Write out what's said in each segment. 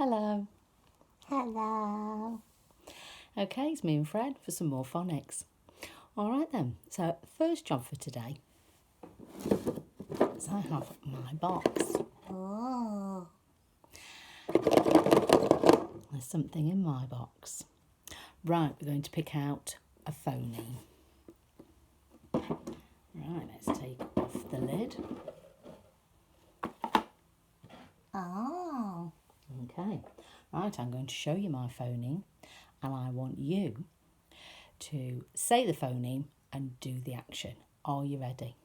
Hello. Hello. Okay, it's me and Fred for some more phonics. All right then, so first job for today is I have my box. Oh. There's something in my box. Right, we're going to pick out a phoneme. Right, let's take off the lid. Oh. Okay, right, I'm going to show you my phoneme and I want you to say the phoneme and do the action. Are you ready?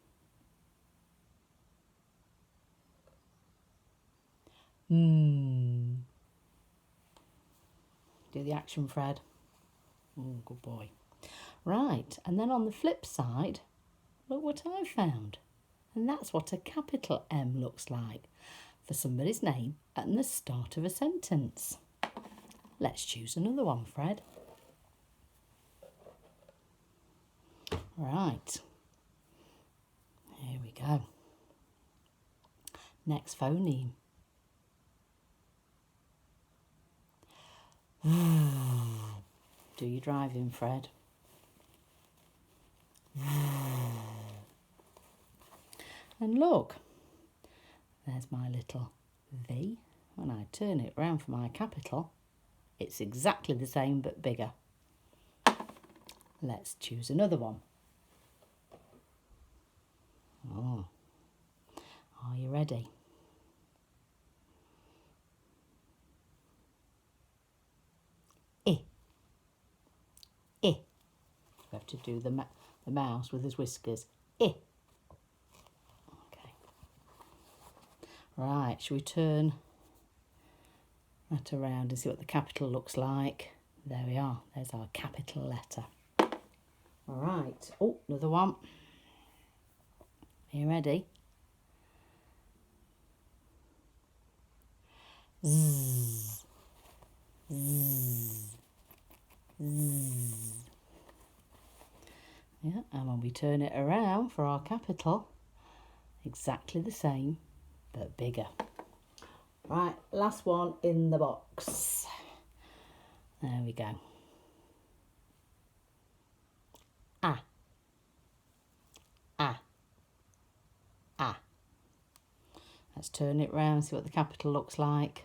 Do the action, Fred. Good boy. Right, and then on the flip side, look what I found. And that's what a capital M looks like for somebody's name at the start of a sentence. Let's choose another one, Fred. Right. Here we go. Next phoneme. Do your driving, Fred. And look, there's my little V. When I turn it round for my capital, it's exactly the same but bigger. Let's choose another one. Oh, are you ready? I. I. We have to do the mouse with his whiskers. I. Okay. Right, shall we turn that around and see what the capital looks like? There we are. There's our capital letter. All right. Oh, another one. Are you ready? Zzz. Zzz. Zzz. Yeah, and when we turn it around for our capital, exactly the same, but bigger. Right, last one in the box. There we go. Ah. Ah. Ah. Let's turn it round, see what the capital looks like.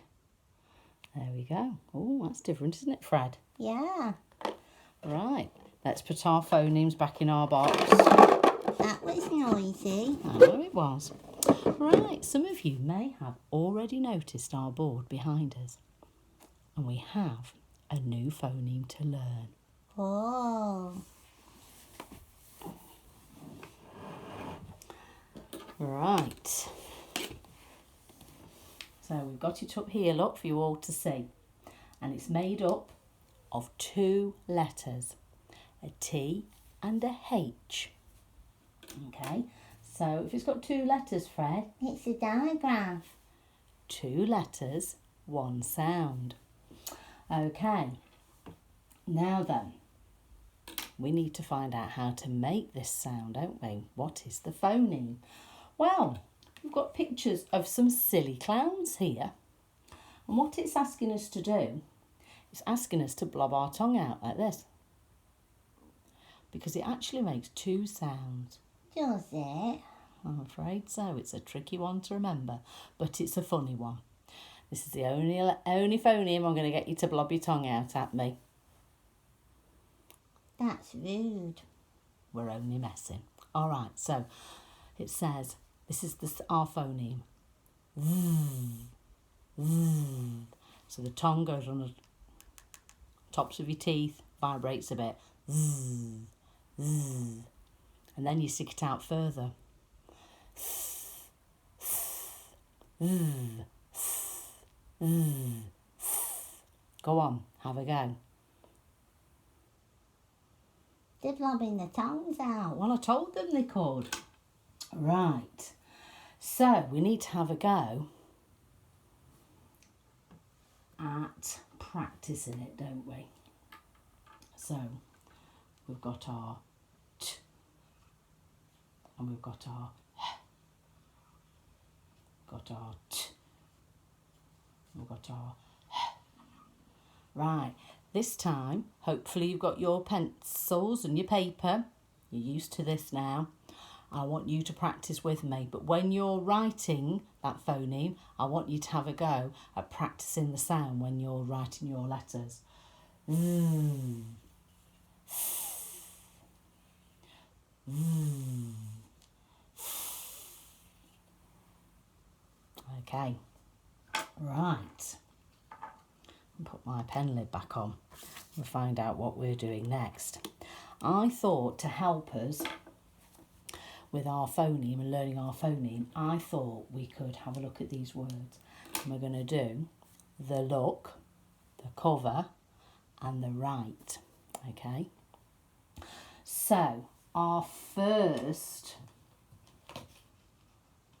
There we go. Oh, that's different, isn't it, Fred? Yeah. Right, let's put our phonemes back in our box. That was noisy. I know it was. Right, some of you may have already noticed our board behind us. And we have a new phoneme to learn. Oh. Right. So we've got it up here, look, for you all to see. And it's made up of two letters, a T and a H. Okay, so if it's got two letters, Fred. It's a digraph. Two letters, one sound. Okay, now then, we need to find out how to make this sound, don't we? What is the phoneme? Well, we've got pictures of some silly clowns here. And what it's asking us to do, it's asking us to blob our tongue out like this. Because it actually makes two sounds. Does it? I'm afraid so. It's a tricky one to remember, but it's a funny one. This is the only phoneme I'm going to get you to blob your tongue out at me. That's rude. We're only messing. All right, so it says, this is our phoneme. So the tongue goes on the tops of your teeth, vibrates a bit. And then you stick it out further. Go on, have a go. They're blobbing the tongues out. Well, I told them they could. Right. So we need to have a go at practicing it, don't we? So we've got our T and we've got our H. Got our T. We've got our H. Right, this time, hopefully you've got your pencils and your paper. You're used to this now. I want you to practice with me, but when you're writing that phoneme, I want you to have a go at practicing the sound when you're writing your letters. Okay, right. Put my pen lid back on and find out what we're doing next. I thought to help us with our phoneme and learning our phoneme, I thought we could have a look at these words. And we're going to do the look, the cover and the write. Okay. So our first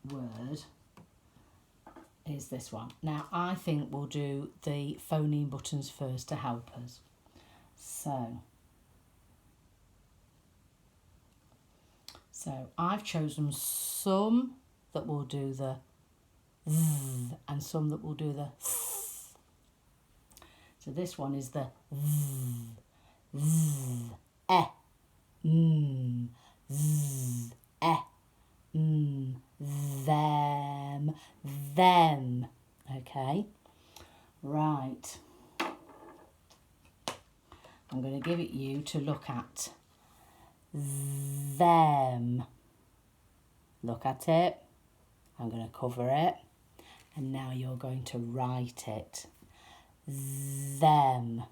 word is this one. Now I think we'll do the phoneme buttons first to help us. So I've chosen some that will do the th and some that will do the th. So this one is the th, th, th, them, them. Okay, right. I'm going to give it you to look at them. Look at it. I'm going to cover it. And now you're going to write it. Them.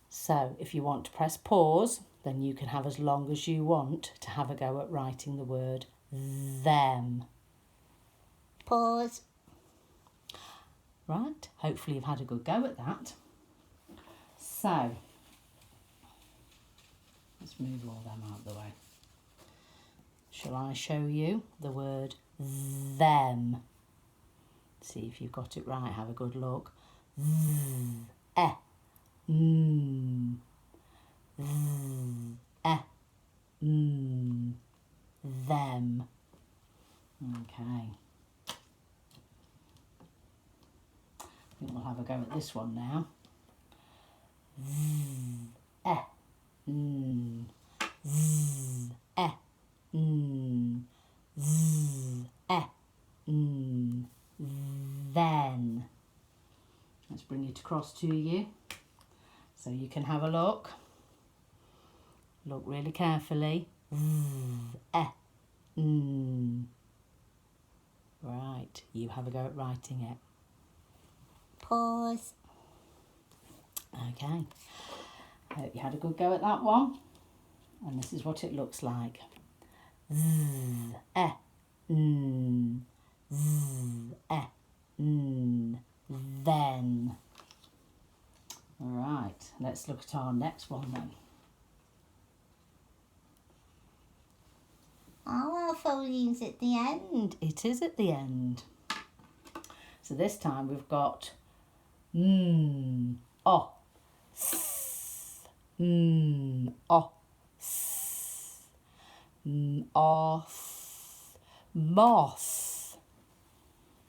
So if you want to press pause, then you can have as long as you want to have a go at writing the word them. Pause. Right, hopefully you've had a good go at that. So, let's move all them out of the way. Shall I show you the word them? See if you've got it right, have a good look. Them. Okay. I think we'll have a go at this one now. Then. Let's bring it across to you so you can have a look. Look really carefully. Right, you have a go at writing it. Pause. Okay, I hope you had a good go at that one. And this is what it looks like. Then. Right, let's look at our next one then. Our phonemes at the end. It is at the end. So this time we've got oh, oh, off, moth.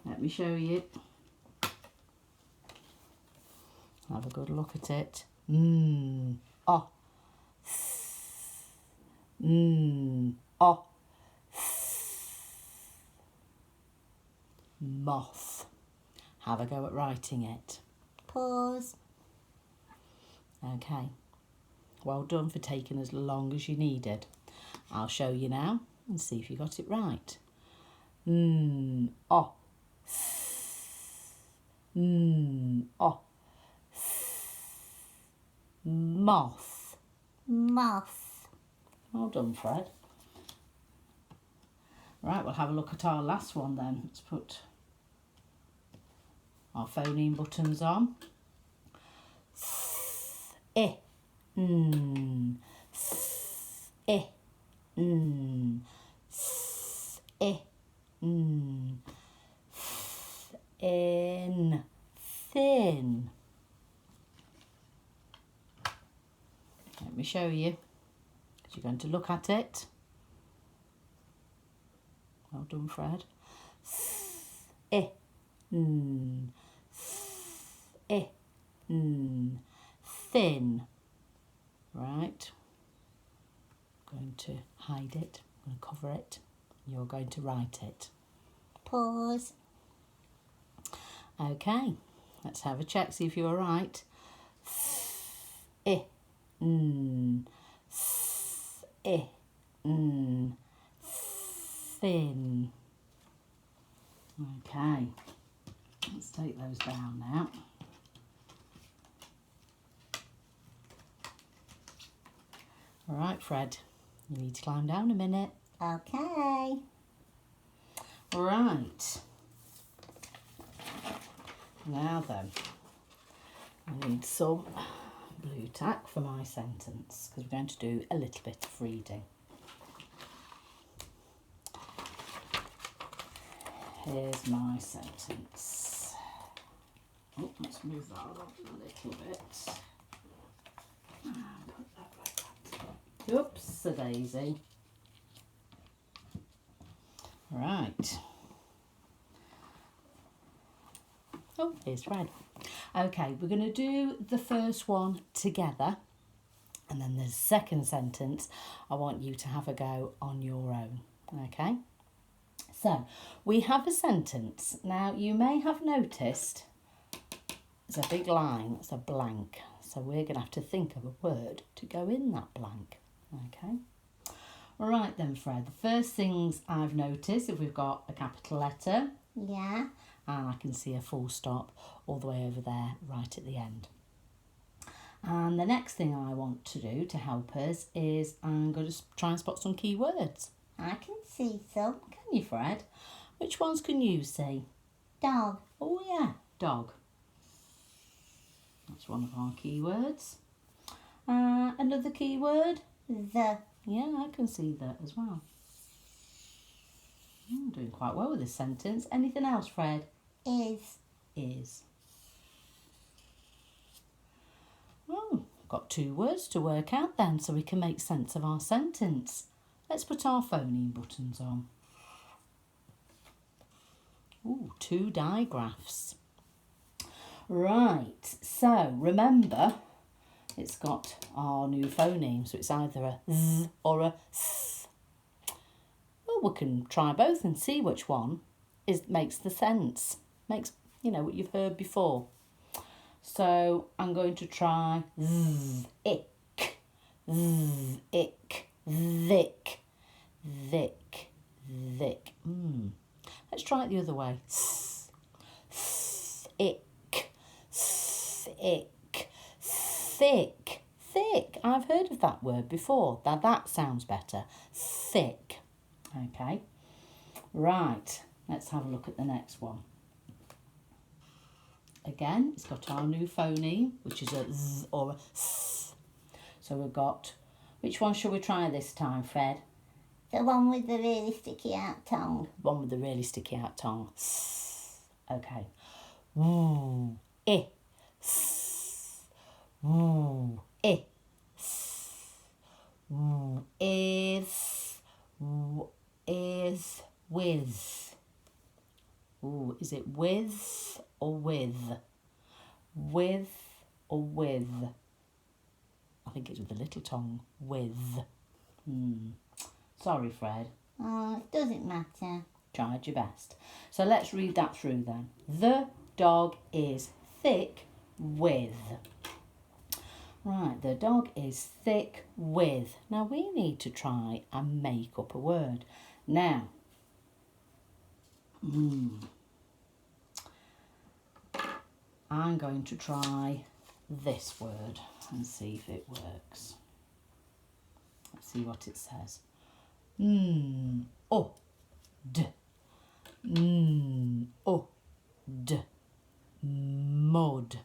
Let me show you. Have a good look at it. Oh, oh, moth. Have a go at writing it. Pause. Okay. Well done for taking as long as you needed. I'll show you now and see if you got it right. Oh. Oh. Moth. Moth. Well done, Fred. Right, we'll have a look at our last one then. Let's put our phoneme buttons on. Eh. Eh. Eh. In. Thin. Let me show you. You're going to look at it. Well done, Fred. Eh. Eh. Thin. Right. I'm going to hide it. I'm going to cover it. You're going to write it. Pause. Okay. Let's have a check, see if you're right. Thin. Okay. Let's take those down now. All right, Fred, you need to climb down a minute. Okay. Right. Now then, I need some blue tack for my sentence because we're going to do a little bit of reading. Here's my sentence. Oh, let's move that up a little bit. And put that like that. Oops, a daisy. Right. Oh, here's Fred. Okay, we're going to do the first one together. And then the second sentence, I want you to have a go on your own. Okay? So, we have a sentence. Now, you may have noticed there's a big line, it's a blank. So, we're going to have to think of a word to go in that blank. Okay? All right then, Fred. The first things I've noticed, if we've got a capital letter, Yeah. and I can see a full stop all the way over there, right at the end. And the next thing I want to do to help us is I'm going to try and spot some key words. I can see some. Can you, Fred? Which ones can you see? Dog. Oh yeah, dog. That's one of our key words. Another key word? The. Yeah, I can see that as well. I'm doing quite well with this sentence. Anything else, Fred? Is. Is. Oh, got 2 words to work out then so we can make sense of our sentence. Let's put our phoneme buttons on. Ooh, 2 digraphs. Right, so remember it's got our new phoneme, so it's either a Z or a S. Well, we can try both and see which one makes the sense. Makes, what you've heard before. So I'm going to try Z, ick, Z, ick, thick, thick, thick. Let's try it the other way. S, ick, thick, thick, thick. I've heard of that word before. Now that sounds better. Thick. Okay. Right. Let's have a look at the next one. Again, it's got our new phoneme, which is a Z or a S. So we've got, which one shall we try this time, Fred? The one with the really sticky out tongue. One with the really sticky out tongue. Okay. Woo, eh, s. Woo, eh, s. Woo, is. Woo, is, with. Ooh, is it with or with? With or with? I think it's with a little tongue. With. Sorry, Fred. Oh, it doesn't matter. Tried your best. So let's read that through then. The dog is thick with. Right, the dog is thick with. Now we need to try and make up a word. Now, I'm going to try this word and see if it works. Let's see what it says. Oh, d. Oh, d. Mud.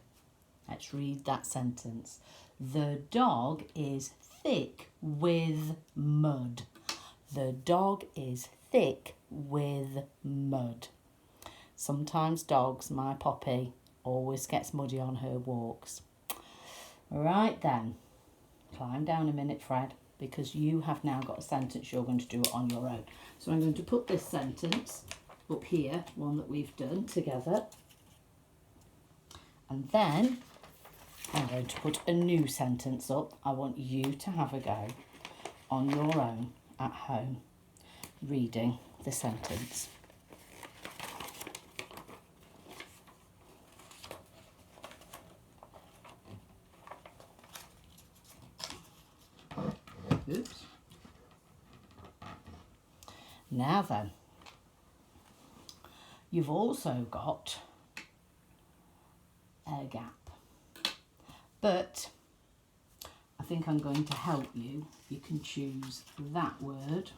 Let's read that sentence. The dog is thick with mud. The dog is thick with mud. Sometimes dogs, my Poppy, always gets muddy on her walks. Right then, climb down a minute, Fred, because you have now got a sentence you're going to do it on your own. So I'm going to put this sentence up here, one that we've done together. And then I'm going to put a new sentence up. I want you to have a go on your own at home reading the sentence. Oops. Now then, you've also got a gap, but I think I'm going to help you. You can choose that word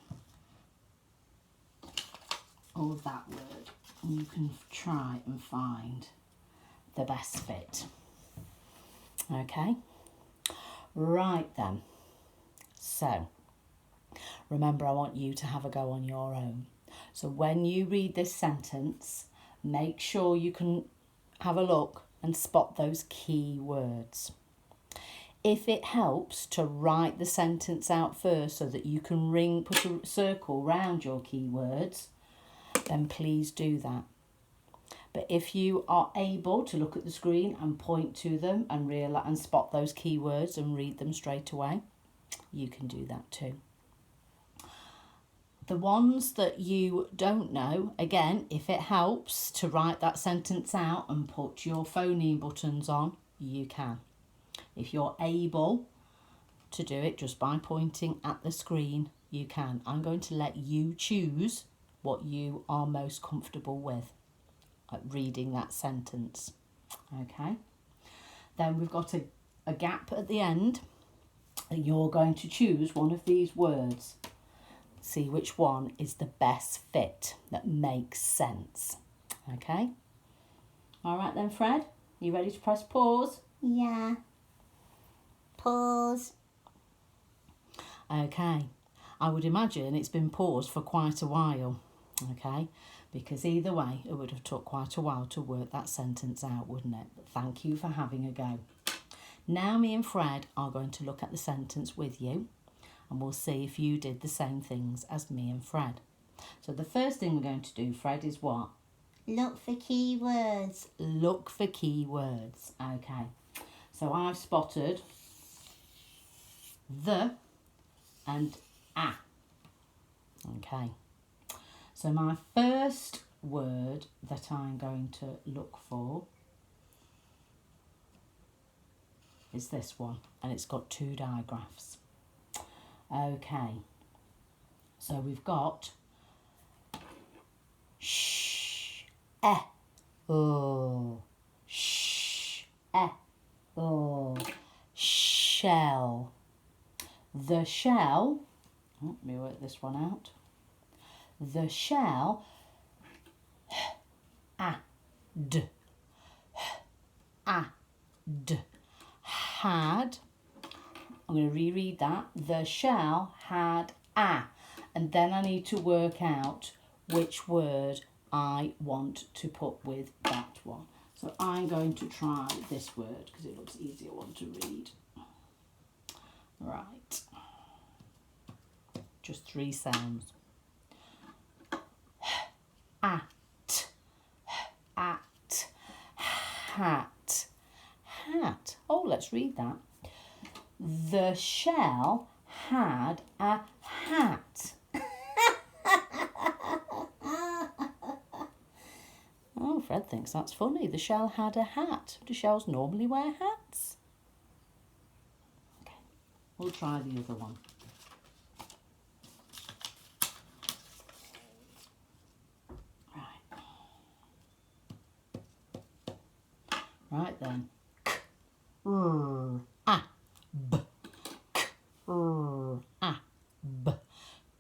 or that word, and you can try and find the best fit. Okay, right then. So, remember, I want you to have a go on your own. So when you read this sentence, make sure you can have a look and spot those key words. If it helps to write the sentence out first so that you can put a circle round your key words, then please do that. But if you are able to look at the screen and point to them and spot those key words and read them straight away, you can do that too. The ones that you don't know, again, if it helps to write that sentence out and put your phoneme buttons on, you can. If you're able to do it just by pointing at the screen, you can. I'm going to let you choose what you are most comfortable with at reading that sentence. Okay. Then we've got a gap at the end, and you're going to choose one of these words. See which one is the best fit that makes sense. Okay? All right then, Fred, you ready to press pause? Yeah. Pause. Okay. I would imagine it's been paused for quite a while. Okay? Because either way, it would have took quite a while to work that sentence out, wouldn't it? But thank you for having a go. Now me and Fred are going to look at the sentence with you, and we'll see if you did the same things as me and Fred. So the first thing we're going to do, Fred, is what? Look for keywords. Look for keywords. Okay. So I've spotted the and a. Okay. So my first word that I'm going to look for is this one, and it's got two digraphs. Okay, so we've got sh, oh, sh, oh, shell. The shell, let me work this one out. The shell, d, had, I'm going to reread that. The shell had a, and then I need to work out which word I want to put with that one. So I'm going to try this word because it looks easier one to read. Right. Just three sounds. At, hat, hat. Oh, let's read that. The shell had a hat. Oh, Fred thinks that's funny. The shell had a hat. Do shells normally wear hats? Okay, we'll try the other one. Right then.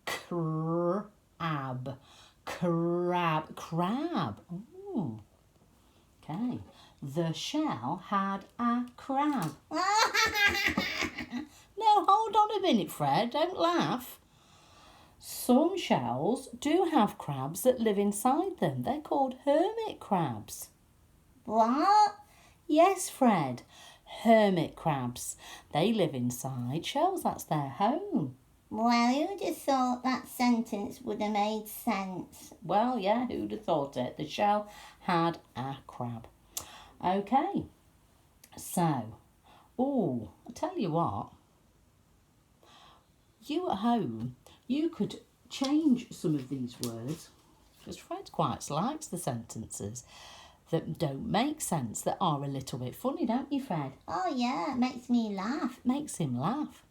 Crab. Crab. Crab. Ooh. Okay. The shell had a crab. No, hold on a minute, Fred. Don't laugh. Some shells do have crabs that live inside them. They're called hermit crabs. What? Yes, Fred. Hermit crabs. They live inside shells. That's their home. Well, who'd have thought that sentence would have made sense? Well, yeah, who'd have thought it? The shell had a crab. Okay, so Oh, I'll tell you what. You at home, you could change some of these words, because Fred quite likes the sentences that don't make sense, that are a little bit funny, don't you, Fred? Oh yeah, it makes me laugh. Makes him laugh.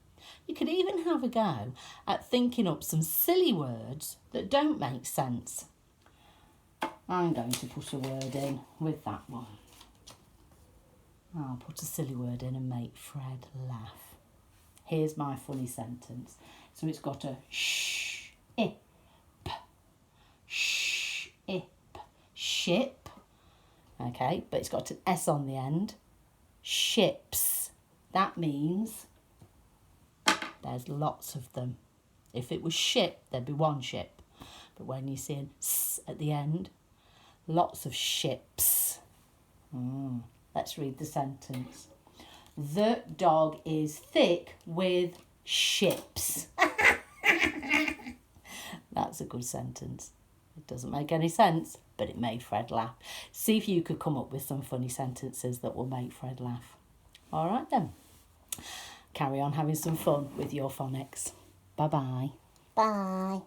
You could even have a go at thinking up some silly words that don't make sense. I'm going to put a word in with that one. I'll put a silly word in and make Fred laugh. Here's my funny sentence. So it's got a sh-ip, sh-ip, ship. Okay, but it's got an S on the end. Ships. That means there's lots of them. If it was ship, there'd be one ship. But when you see an S at the end, lots of ships. Let's read the sentence. The dog is thick with ships. That's a good sentence. It doesn't make any sense, but it made Fred laugh. See if you could come up with some funny sentences that will make Fred laugh. All right then. Carry on having some fun with your phonics. Bye-bye. Bye.